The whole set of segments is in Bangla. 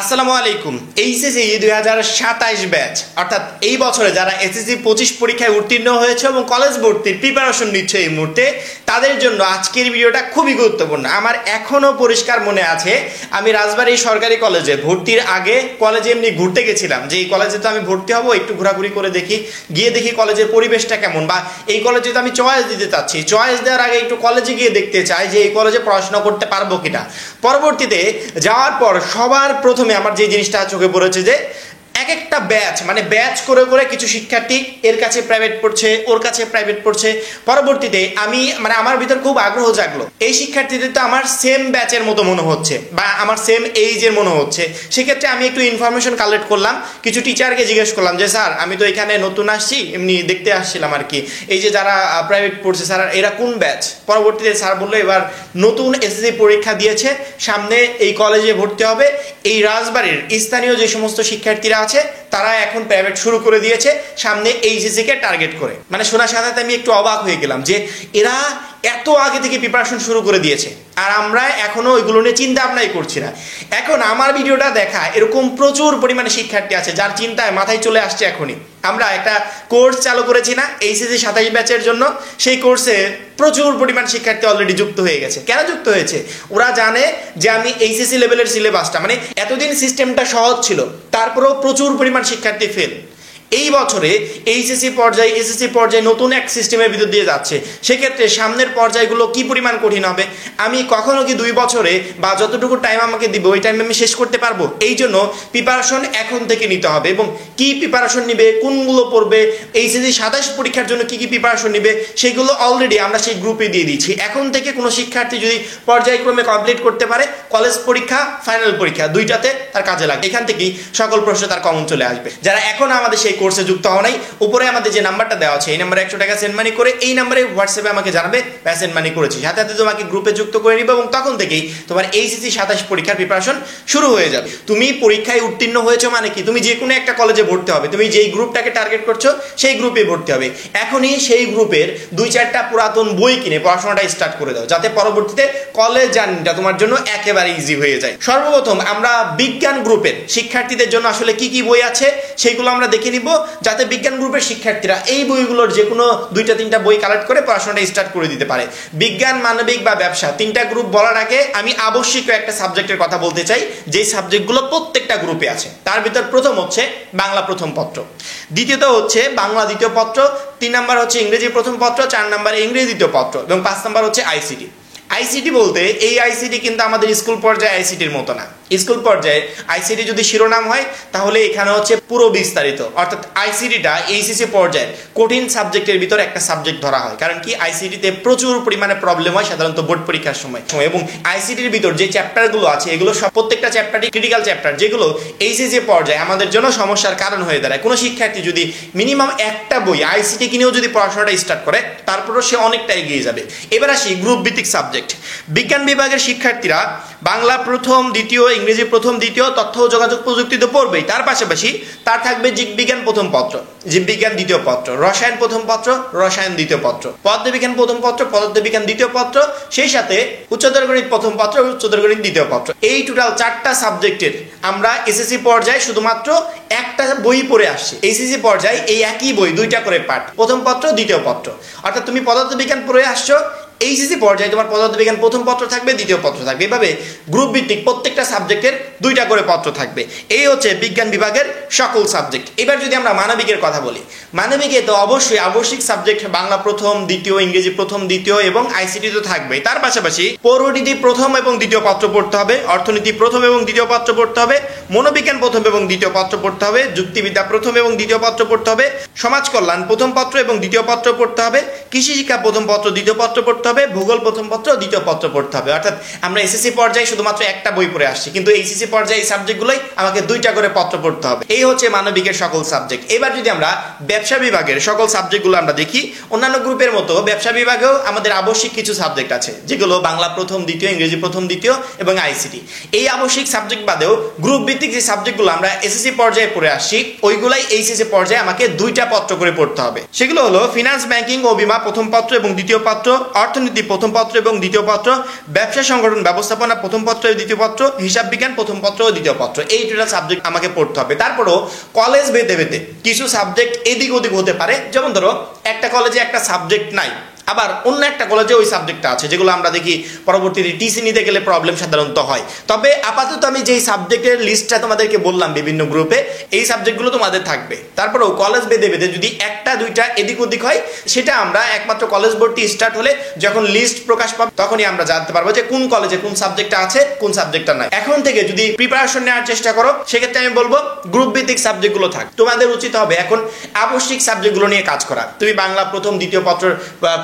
আসসালামু আলাইকুম। এইচএসসি 2027 ব্যাচ অর্থাৎ এই বছরে যারা এসএসসি 25 পরীক্ষায় উত্তীর্ণ হয়েছে এবং কলেজ ভর্তির প্রিপারেশন নিচ্ছে এই মুহূর্তে, তাদের জন্য আজকের ভিডিওটা খুবই গুরুত্বপূর্ণ। আমার এখনও পরিষ্কার মনে আছে, আমি রাজবাড়ী সরকারি কলেজে ভর্তির আগে কলেজে এমনি ঘুরতে গেছিলাম যে এই কলেজে তো আমি ভর্তি হব, একটু ঘোরাঘুরি করে দেখি, গিয়ে দেখি কলেজের পরিবেশটা কেমন, বা এই কলেজে তো আমি চয়েস দিতে চাচ্ছি, চয়েস দেওয়ার আগে একটু কলেজে গিয়ে দেখতে চাই যে এই কলেজে পড়াশোনা করতে পারবো কিনা। পরবর্তীতে যাওয়ার পর সবার প্রথমে আমার যে জিনিসটা চোখে পড়েছে যে এক একটা ব্যাচ মানে ব্যাচ করে করে কিছু শিক্ষার্থী এর কাছে প্রাইভেট পড়ছে, ওর কাছে প্রাইভেট পড়ছে। পরবর্তীতে আমি আমার ভিতর খুব আগ্রহ জাগলো, এই শিক্ষার্থীদের তো আমার সেম ব্যাচের মতো মনে হচ্ছে বা আমার সেম এইজের মনে হচ্ছে। সেক্ষেত্রে আমি একটু ইনফরমেশন কালেক্ট করলাম, কিছু টিচারকে জিজ্ঞেস করলাম যে স্যার আমি তো এখানে নতুন আসছি, এমনি দেখতে আসছিলাম আর কি, এই যে যারা প্রাইভেট পড়ছে স্যার এরা কোন ব্যাচ। পরবর্তীতে স্যার বললো এবার নতুন এসএসসি পরীক্ষা দিয়েছে, সামনে এই কলেজে ভর্তি হবে, এই রাজবাড়ির স্থানীয় যে সমস্ত শিক্ষার্থীরা আছে তারা এখন প্রাইভেট শুরু করে দিয়েছে সামনে এইচএসসি কে টার্গেট করে। মানে শোনার সাথে সাথে আমি একটু অবাক হয়ে গেলাম যে এরা এত আগে থেকে প্রিপারেশন শুরু করে দিয়েছে আর আমরা এখনো ওইগুলো নিয়ে চিন্তা ভাবনাই করছি না। এখন আমার ভিডিওটা দেখা এরকম প্রচুর পরিমাণে শিক্ষার্থী আছে যার চিন্তায় মাথায় চলে আসছে এখনই। আমরা একটা কোর্স চালু করেছি না এইচএসসি 27 ব্যাচের জন্য, সেই কোর্সে প্রচুর পরিমাণ শিক্ষার্থী অলরেডি যুক্ত হয়ে গেছে। কেন যুক্ত হয়েছে? ওরা জানে যে আমি এইচএসসি লেভেলের সিলেবাসটা, মানে এতদিন সিস্টেমটা সহজ ছিল তারপরেও প্রচুর পরিমাণ শিক্ষার্থী ফেল। এই বছরে এইচএসসি পর্যায়ে এসএসসি পর্যায়ে নতুন এক সিস্টেমের ভিতর দিয়ে যাচ্ছে, সেক্ষেত্রে সামনের পর্যায়গুলো কি পরিমাণ কঠিন হবে, আমি কখনো কি 2 বছরে বা যতটুকু টাইম আমাকে দিবে ওই টাইমে আমি শেষ করতে পারবো? এই জন্য প্রিপারেশন এখন থেকে নিতে হবে। এবং কি প্রিপারেশন নিবে, কোনগুলো পড়বে, এইচএসসি 27 পরীক্ষার জন্য কি কি প্রিপারেশন নিবে সেগুলো অলরেডি আমরা সেই গ্রুপে দিয়ে দিচ্ছি। এখন থেকে কোনো শিক্ষার্থী যদি পর্যায়ক্রমে কমপ্লিট করতে পারে, কলেজ পরীক্ষা ফাইনাল পরীক্ষা দুইটাতে তার কাজে লাগে, এখান থেকেই সকল প্রশ্ন তার কমন চলে আসবে। যারা এখন আমাদের সেই কোর্সে যুক্ত হওয়া নাই, উপরে আমাদের যে নাম্বারটা দেওয়া আছে এই নাম্বারে 100 টাকা সেন্ড মানি করে এই নাম্বারে হোয়াটসঅ্যাপে আমাকে জানাবে সেন্ড মানি করেছি, সাথে সাথে তোমাকে গ্রুপে যুক্ত করে নিবে এবং তখন থেকেই তোমার এইচএসসি 27 পরীক্ষার প্রিপারেশন শুরু হয়ে যাবে। তুমি পরীক্ষায় উত্তীর্ণ হয়েছো মানে কি, তুমি যে কোনো একটা কলেজে ভর্তি হবে, তুমি যেই গ্রুপটাকে টার্গেট করছো সেই গ্রুপে ভর্তি হবে। এখনই সেই গ্রুপের 2-4টা পুরাতন বই কিনে পড়াশোনাটা স্টার্ট করে দাও, যাতে পরবর্তীতে কলেজ জার্নিটা তোমার জন্য একেবারে ইজি হয়ে যায়। সর্বপ্রথম আমরা বিজ্ঞান গ্রুপের শিক্ষার্থীদের জন্য আসলে কি কি বই আছে সেইগুলো আমরা দেখে নিব, যাতে বিজ্ঞান গ্রুপের শিক্ষার্থীরা এই বইগুলোর যে কোনো 2-3টা বই কালেক্ট করে পড়াশোনাটা স্টার্ট করে দিতে পারে। বিজ্ঞান, মানবিক বা ব্যবসা 3টা গ্রুপ বলার আগে আমি আবশ্যিক একটা সাবজেক্টের কথা বলতে চাই, যেই সাবজেক্টগুলো প্রত্যেকটা গ্রুপে আছে। তার ভিতর প্রথম হচ্ছে বাংলা প্রথম পত্র, দ্বিতীয়ত হচ্ছে বাংলা দ্বিতীয় পত্র, 3 নাম্বার হচ্ছে ইংরেজি প্রথম পত্র, 4 নাম্বার ইংরেজি দ্বিতীয় পত্র এবং 5 নাম্বার হচ্ছে আইসিটি। আইসিটি বলতে এই আইসিটি কিন্তু আমাদের স্কুল পর্যায়ে আইসিটির মতো না। স্কুল পর্যায়ে আইসিটি যদি শিরোনাম হয় তাহলে এখানে হচ্ছে পুরো বিস্তারিত, অর্থাৎ আইসিটিটা এইচএসসি পর্যায়ের কঠিন সাবজেক্টের ভিতর একটা সাবজেক্ট ধরা হয়, কারণ কি আইসিটিতে প্রচুর পরিমাণে প্রবলেম হয় সাধারণত বোর্ড পরীক্ষার সময়। এবং আইসিটির ভিতর যে চ্যাপ্টারগুলো আছে এগুলো সব প্রত্যেকটা চ্যাপ্টারই ক্রিটিক্যাল চ্যাপ্টার, যেগুলো এইচএসসি পর্যায়ে আমাদের জন্য সমস্যার কারণ হয়ে দাঁড়ায়। কোনো শিক্ষার্থী যদি মিনিমাম একটা বই আইসিটি কিনেও যদি পড়াশোনাটা স্টার্ট করে তারপরও সে অনেকটা এগিয়ে যাবে। এবার আসি গ্রুপ ভিত্তিক সাবজেক্ট। বিজ্ঞান বিভাগের শিক্ষার্থীরা বাংলা প্রথম দ্বিতীয়, ইংরেজি প্রথম দ্বিতীয়, তথ্য ও যোগাযোগ প্রযুক্তি তো পড়বেই, তার পাশাপাশি তার থাকবে জীববিজ্ঞান প্রথম পত্র, জীববিজ্ঞান দ্বিতীয় পত্র, রসায়ন প্রথম পত্র, রসায়ন দ্বিতীয় পত্র, পদার্থবিজ্ঞান প্রথম পত্র, পদার্থবিজ্ঞান দ্বিতীয় পত্র, সেই সাথে উচ্চতর গণিত প্রথম পত্র, উচ্চতর গণিত দ্বিতীয় পত্র। এই টোটাল 4টা সাবজেক্টের আমরা এসএসসি পর্যায়ে শুধুমাত্র একটা বই পড়ে আসছি। এইচএসসি পর্যায়ে এই একই বই 2টা করে পার্ট, প্রথম পত্র দ্বিতীয় পত্র। অর্থাৎ তুমি পদার্থবিজ্ঞান পড়ে আসছো, এইচএসসি পর্যায়ে তোমার পদার্থবিজ্ঞান প্রথম পত্র থাকবে, দ্বিতীয় পত্র থাকবে, এভাবে গ্রুপ ভিত্তিক প্রত্যেকটা সাবজেক্টের 2টা করে পত্র থাকবে। এই হচ্ছে বিজ্ঞান বিভাগের সকল সাবজেক্ট। এবার যদি আমরা মানবিকের কথা বলি, মানবিকে তো অবশ্যই আবশ্যিক সাবজেক্ট বাংলা প্রথম দ্বিতীয়, ইংরেজি প্রথম দ্বিতীয় এবং আইসিটি তো থাকবে। তার পাশাপাশি পৌরনীতি প্রথম এবং দ্বিতীয় পত্র পড়তে হবে, অর্থনীতি প্রথম এবং দ্বিতীয় পত্র পড়তে হবে, মনোবিজ্ঞান প্রথম এবং দ্বিতীয় পত্র পড়তে হবে, যুক্তিবিদ্যা প্রথম এবং দ্বিতীয় পত্র পড়তে হবে, সমাজ কল্যাণ প্রথম পত্র এবং দ্বিতীয় পত্র পড়তে হবে, কৃষি শিক্ষা প্রথম পত্র দ্বিতীয় পত্র পড়তে হবে, ভূগোল প্রথম পত্র দ্বিতীয় পত্র পড়তে হবে। অর্থাৎ আমরা এসএসসি পর্যায়ে শুধুমাত্র একটা বই পড়ে আসছি, কিন্তু এইচএসসি পর্যায়ে এই সাবজেক্টগুলোই আমাকে 2টা করে পত্র পড়তে হবে। এই হচ্ছে মানবিকের সকল সাবজেক্ট। এবার যদি আমরা ব্যবসা বিভাগের সকল সাবজেক্টগুলো আমরা দেখি, অন্যান্য গ্রুপের মতো ব্যবসা বিভাগেও আমাদের আবশ্যিক কিছু সাবজেক্ট আছে, যেগুলো বাংলা প্রথম দ্বিতীয়, ইংরেজি প্রথম দ্বিতীয় এবং আইসিটি। এই আবশ্যিক সাবজেক্ট বাদেও গ্রুপ ভিত্তিক যে সাবজেক্টগুলো আমরা এসএসসি পর্যায়ে পড়ে আসছি ওইগুলাই এইচএসসি পর্যায়ে আমাকে 2টা পত্র করে পড়তে হবে। সেগুলো হলো ফিনান্স, ব্যাংকিং ও বীমা প্রথম পত্র এবং দ্বিতীয় পত্র, অর্থ অর্থনীতি প্রথম পত্র এবং দ্বিতীয় পত্র, ব্যবসা সংগঠন ব্যবস্থাপনা প্রথম পত্র ও দ্বিতীয় পত্র, হিসাব বিজ্ঞান প্রথম পত্র ও দ্বিতীয় পত্র। এই টোটাল সাবজেক্ট আমাকে পড়তে হবে। তারপরও কলেজ ভেদে ভেদে কিছু সাবজেক্ট এদিক ওদিক হতে পারে। যেমন ধরো একটা কলেজে একটা সাবজেক্ট নাই, আবার অন্য একটা কলেজে ওই সাবজেক্টটা আছে, যেগুলো আমরা দেখি পরবর্তীতে টিসি নিতে গেলে প্রবলেম সাধারণত হয়। তবে আপাতত আমি যেই সাবজেক্টের লিস্টটা তোমাদেরকে বললাম বিভিন্ন গ্রুপে, এই সাবজেক্টগুলো তোমাদের থাকবে। তারপরেও কলেজ ভেদে ভেদে যদি একটা দুইটা এদিক ওদিক হয়, সেটা আমরা একমাত্র কলেজ ভর্তি স্টার্ট হলে যখন লিস্ট প্রকাশ পাবে তখনই আমরা জানতে পারবো যে কোন কলেজে কোন সাবজেক্টটা আছে, কোন সাবজেক্টটা নাই। এখন থেকে যদি প্রিপারেশন নেওয়ার চেষ্টা করো, সেক্ষেত্রে আমি বলবো গ্রুপ ভিত্তিক সাবজেক্টগুলো থাক। তোমাদের উচিত হবে এখন আবশ্যিক সাবজেক্টগুলো নিয়ে কাজ করা। তুমি বাংলা প্রথম দ্বিতীয় পত্র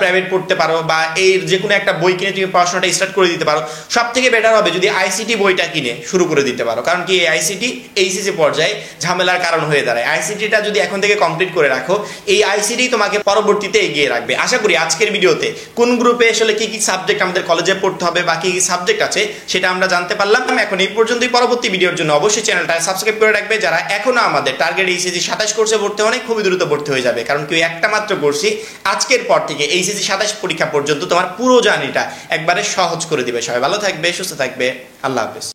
প্রাইভেট পড়তে পারো, বা এই যে কোনো একটা বই কিনে তুমি পড়াশোনাটা স্টার্ট করে দিতে পারো। সব থেকে বেটার হবে যদি আইসিটি বইটা কিনে শুরু করে দিতে পারো, কারণ কি এই আইসিটি এইচএসসি পর্যায়ে ঝামেলার কারণ হয়ে দাঁড়ায়। আইসিটিটা যদি এখন থেকে কমপ্লিট করে রাখো, এই আইসিটি তোমাকে পরবর্তীতে এগিয়ে রাখবে। আশা করি আজকের ভিডিওতে কোন গ্রুপে আসলে কি কি সাবজেক্ট আমাদের কলেজে পড়তে হবে বা কি কি সাবজেক্ট আছে সেটা আমরা জানতে পারলাম। এখন এই পর্যন্তই। পরবর্তী ভিডিওর জন্য অবশ্যই চ্যানেলটা সাবস্ক্রাইব করে রাখবে। যারা এখনো আমাদের টার্গেট এইচএসসি 27 কোর্সে ভর্তি হয়, খুবই দ্রুত ভর্তি হয়ে যাবে, কারণ কি একটা মাত্র কোর্সই আজকের পর থেকে এইচএসসি 27 পরীক্ষা পর্যন্ত তোমার পুরো জার্নিটা একবারে সহজ করে দিবে। সবাই ভালো থাকবে, সুস্থ থাকবে, আল্লাহ হাফেজ।